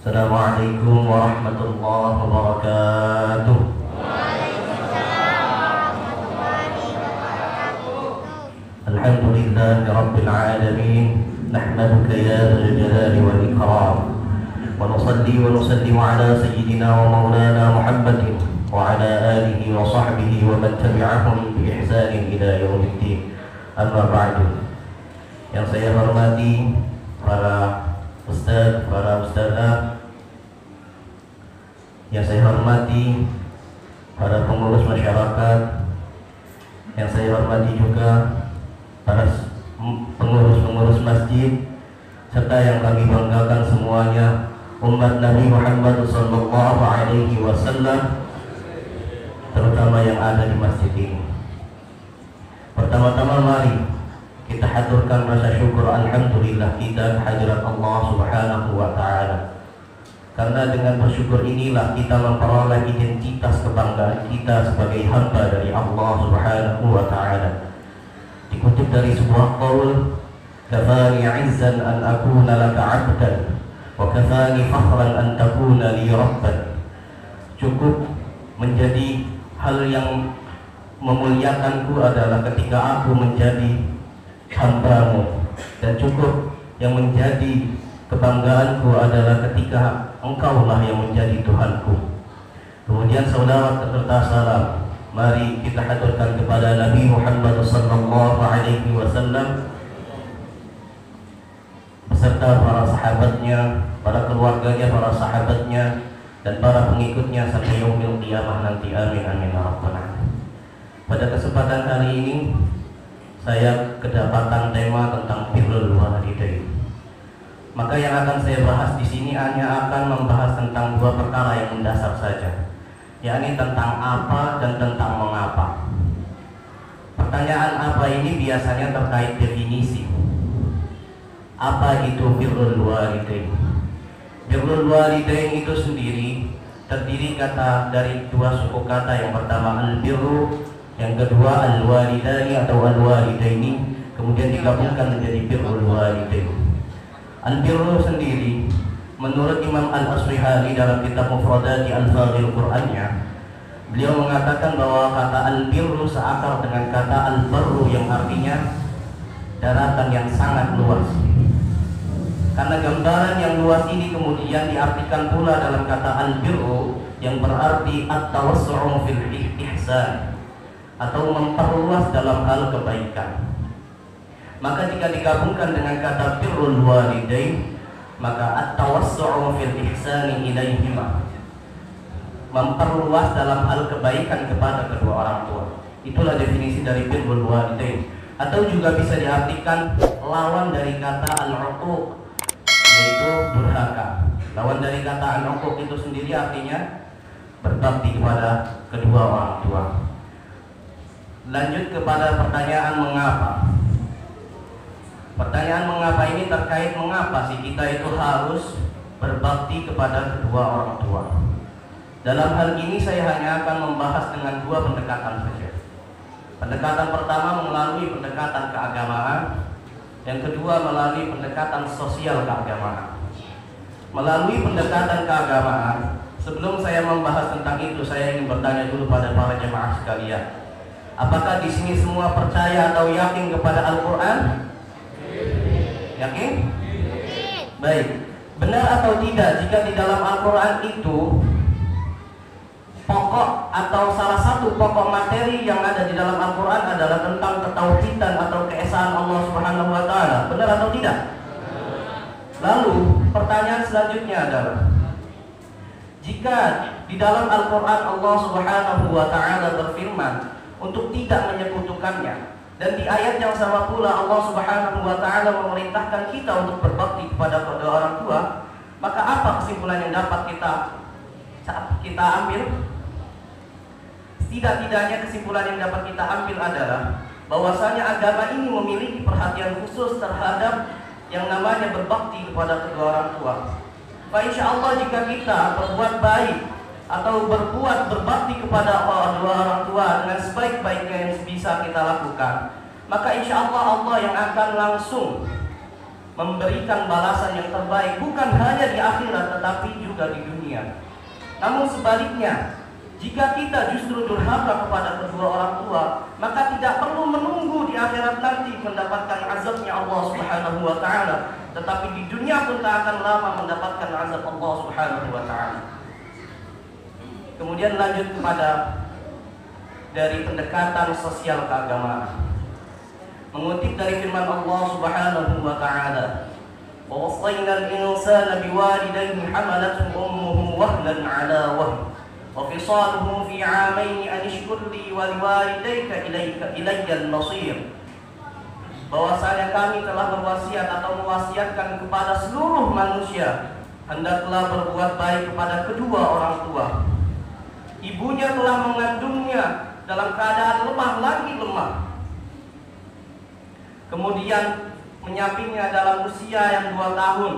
Assalamualaikum warahmatullahi wabarakatuh. Alhamdulillahi rabbil alamin. Nahmaduka ya dzal jalali wal ikram. Wa nusalli wa nusallimu ala sayyidina wa maulana Muhammadin wa ala alihi wa sahbihi wa man tabi'ahum bi ihsanin ila yaumiddin. Amma ba'du. Yang saya hormati para ustaz, para ustazah, yang saya hormati para pengurus masyarakat, yang saya hormati juga para pengurus-pengurus masjid, serta yang kami banggakan semuanya, umat Nabi Muhammad sallallahu alaihi wasallam, terutama yang ada di masjid ini. Pertama-tama mari kita haturkan rasa syukur alhamdulillah kita kehadirat Allah Subhanahu wa taala. Karena dengan bersyukur inilah kita memperoleh identitas kebanggaan kita sebagai hamba dari Allah Subhanahu wa taala. Dikutip dari sebuah qaul, "Kafani 'izzan an akuna laka 'abdan wa kafani fakhran an takuna li rabban." Cukup menjadi hal yang memuliakanku adalah ketika aku menjadi hambamu, dan cukup yang menjadi kebanggaanku adalah ketika engkaulah yang menjadi Tuhanku. Kemudian saudara serta salam mari kita haturkan kepada Nabi Muhammad sallallahu alaihi wasallam beserta para sahabatnya, para keluarganya, para sahabatnya, dan para pengikutnya sampai yaumil qiyamah nanti. Amin amin ya rabbal alamin. Pada kesempatan kali ini saya kedapatan tema tentang birrul walidain. Maka yang akan saya bahas di sini hanya akan membahas tentang dua perkara yang mendasar saja, yakni tentang apa dan tentang mengapa. Pertanyaan apa ini biasanya terkait definisi. Apa itu birrul walidain? Birrul walidain itu sendiri terdiri dari dua suku kata. Yang pertama al-birru, yang kedua al-walidani atau al-walidaini, kemudian digabungkan menjadi birrul walidain. Al-birru sendiri menurut Imam Al-Asrihani dalam kitab Mufradati Al-Faghil Qur'annya, beliau mengatakan bahwa kata al-birru seakar dengan kata al-barru yang artinya daratan yang sangat luas. Karena gambaran yang luas ini kemudian diartikan pula dalam kata al-birru yang berarti at-tawassu'u fil ihsan, atau memperluas dalam hal kebaikan. Maka jika digabungkan dengan kata birrul walidain, maka at-tawassu'u fil ihsani ilaihima, memperluas dalam hal kebaikan kepada kedua orang tua. Itulah definisi dari birrul walidain. Atau juga bisa diartikan lawan dari kata al-uquq, yaitu durhaka. Lawan dari kata al-uquq itu sendiri artinya berbakti kepada kedua orang tua. Lanjut kepada pertanyaan mengapa. Pertanyaan mengapa ini terkait mengapa sih kita itu harus berbakti kepada kedua orang tua. Dalam hal ini saya hanya akan membahas dengan dua pendekatan saja. Pendekatan pertama melalui pendekatan keagamaan, yang kedua melalui pendekatan sosial keagamaan. Melalui pendekatan keagamaan, sebelum saya membahas tentang itu, saya ingin bertanya dulu pada para jemaah sekalian. Apakah di sini semua percaya atau yakin kepada Al-Quran? Yakin? Baik. Benar atau tidak jika di dalam Al-Quran itu pokok atau salah satu pokok materi yang ada di dalam Al-Quran adalah tentang ketauhidan atau keesaan Allah Subhanahu wa taala? Benar atau tidak? Lalu pertanyaan selanjutnya adalah, jika di dalam Al-Quran Allah Subhanahu wa taala berfirman untuk tidak menyekutukannya, dan di ayat yang sama pula Allah Subhanahu wa taala memerintahkan kita untuk berbakti kepada kedua orang tua, maka apa kesimpulan yang dapat kita ambil? Setidak-tidaknya kesimpulan yang dapat kita ambil adalah bahwasanya agama ini memiliki perhatian khusus terhadap yang namanya berbakti kepada kedua orang tua. Insya Allah jika kita berbuat baik atau berbuat berbakti kepada kedua orang tua dengan sebaik-baiknya yang bisa kita lakukan, maka insya Allah Allah yang akan langsung memberikan balasan yang terbaik bukan hanya di akhirat tetapi juga di dunia. Namun sebaliknya, jika kita justru durhaka kepada kedua orang tua, maka tidak perlu menunggu di akhirat nanti mendapatkan azabnya Allah Subhanahu wa taala, tetapi di dunia pun tak akan lama mendapatkan azab Allah Subhanahu wa taala. Kemudian lanjut kepada dari pendekatan sosial keagamaan. Mengutip dari firman Allah Subhanahu wa taala, "Wa wasaina al-insana biwalidayhi hamalathu ummuhu wahnan 'ala wahn wa fisaluhu fi 'amayn an ishkur li wa liwalidayka ilayya al-masir." Bahwasanya kami telah berwasiat atau mewasiatkan kepada seluruh manusia, hendaklah berbuat baik kepada kedua orang tua. Ibunya telah mengandungnya dalam keadaan lemah lagi lemah, kemudian menyampingnya dalam usia yang 2 tahun.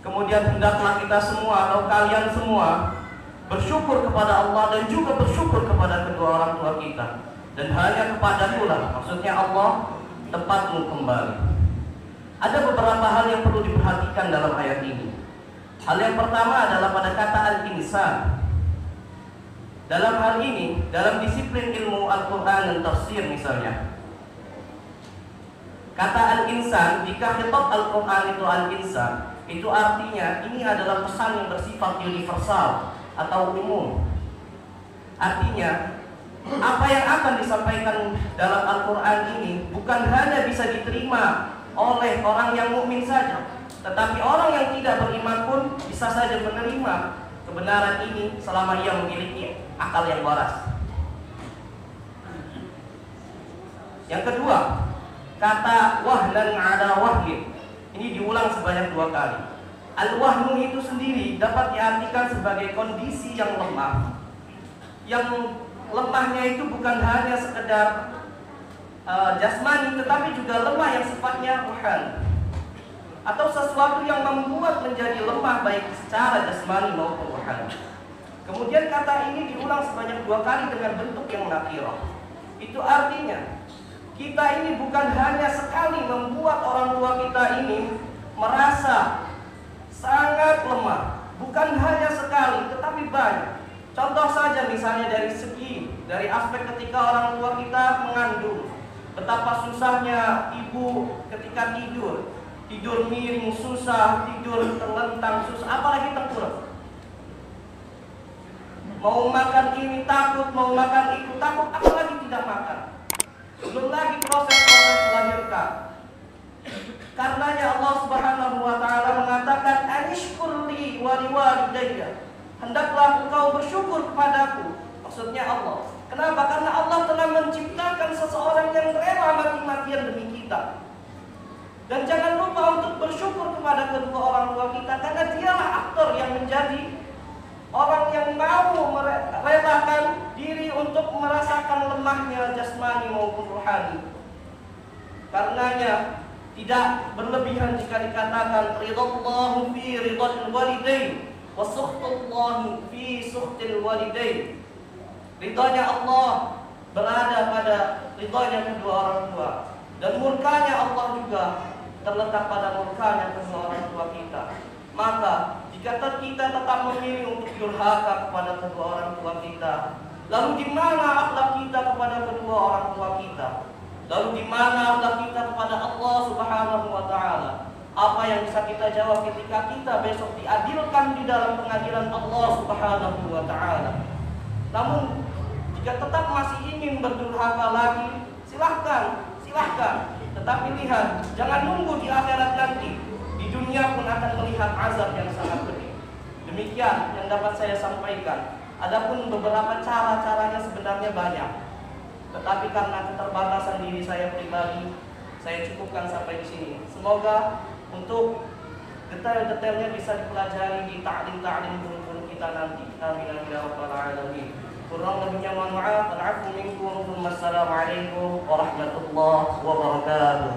Kemudian hendaklah kita semua atau kalian semua bersyukur kepada Allah dan juga bersyukur kepada kedua orang tua kita. Dan hanya kepadaku lah, maksudnya Allah, tempatmu kembali. Ada beberapa hal yang perlu diperhatikan dalam ayat ini. Hal yang pertama adalah pada kata al-insan. Dalam hal ini, dalam disiplin ilmu Al-Quran dan tafsir misalnya, kata al-insan, jika khitab Al-Quran itu al-insan, itu artinya ini adalah pesan yang bersifat universal atau umum. Artinya, apa yang akan disampaikan dalam Al-Quran ini bukan hanya bisa diterima oleh orang yang mukmin saja, tetapi orang yang tidak beriman pun bisa saja menerima kebenaran ini selama ia memiliki akal yang waras. Yang kedua, kata wahnan 'ala wahyin ini diulang sebanyak 2 kali. Al-wahnu itu sendiri dapat diartikan sebagai kondisi yang lemah. Yang lemahnya itu bukan hanya sekedar jasmani, tetapi juga lemah yang sifatnya ruhani, atau sesuatu yang membuat menjadi lemah baik secara jasmani maupun ruhani. Kemudian kata ini diulang sebanyak 2 kali dengan bentuk yang nakirah. Itu artinya kita ini bukan hanya sekali membuat orang tua kita ini merasa sangat lemah, bukan hanya sekali, tetapi banyak. Contoh saja misalnya dari aspek ketika orang tua kita mengandung, betapa susahnya ibu ketika tidur miring susah, tidur terlentang susah, apalagi tengkurap. Mau makan ini takut, mau makan itu takut, apalagi tidak makan. Belum lagi proses-proses melahirkan. Karenanya Allah Subhanahu wa taala mengatakan anishkurli wa liwalidayya. Hendaklah engkau bersyukur kepadaku. Maksudnya Allah. Kenapa? Karena Allah telah menciptakan seseorang yang rela mati-matian demi kita. Dan jangan lupa untuk bersyukur kepada kedua orang tua kita, karena dialah aktor yang menjadi orang yang mau merelakan diri untuk merasakan lemahnya jasmani maupun rohani. Karenanya tidak berlebihan jika dikatakan ridallahu fi ridal walidain wa sukhtullahi fi sukhtil walidain. Ridhanya Allah berada pada ridhanya kedua orang tua, dan murkanya Allah juga terletak pada murkanya kedua orang tua kita. Maka jika kita tetap memilih untuk durhaka kepada kedua orang tua kita, lalu di mana akhlak kita kepada kedua orang tua kita? Lalu di mana akhlak kita kepada Allah Subhanahu wa taala? Apa yang bisa kita jawab ketika kita besok diadilkan di dalam pengadilan Allah Subhanahu wa taala? Namun jika tetap masih ingin berdurhaka lagi, silahkan. Tetapi lihat, jangan nunggu di akhirat nanti. Di dunia pun akan melihat azab yang sangat pedih. Demikian yang dapat saya sampaikan. Adapun beberapa caranya sebenarnya banyak. Tetapi karena keterbatasan diri saya pribadi, saya cukupkan sampai di sini. Semoga untuk detail-detailnya bisa dipelajari di ta'lim guru-guru kita nanti. Amin ya rabbal alamin. Kurang lebihnya mohon maaf. Al-'afwu minkum. Wassalamualaikum warahmatullahi wabarakatuh.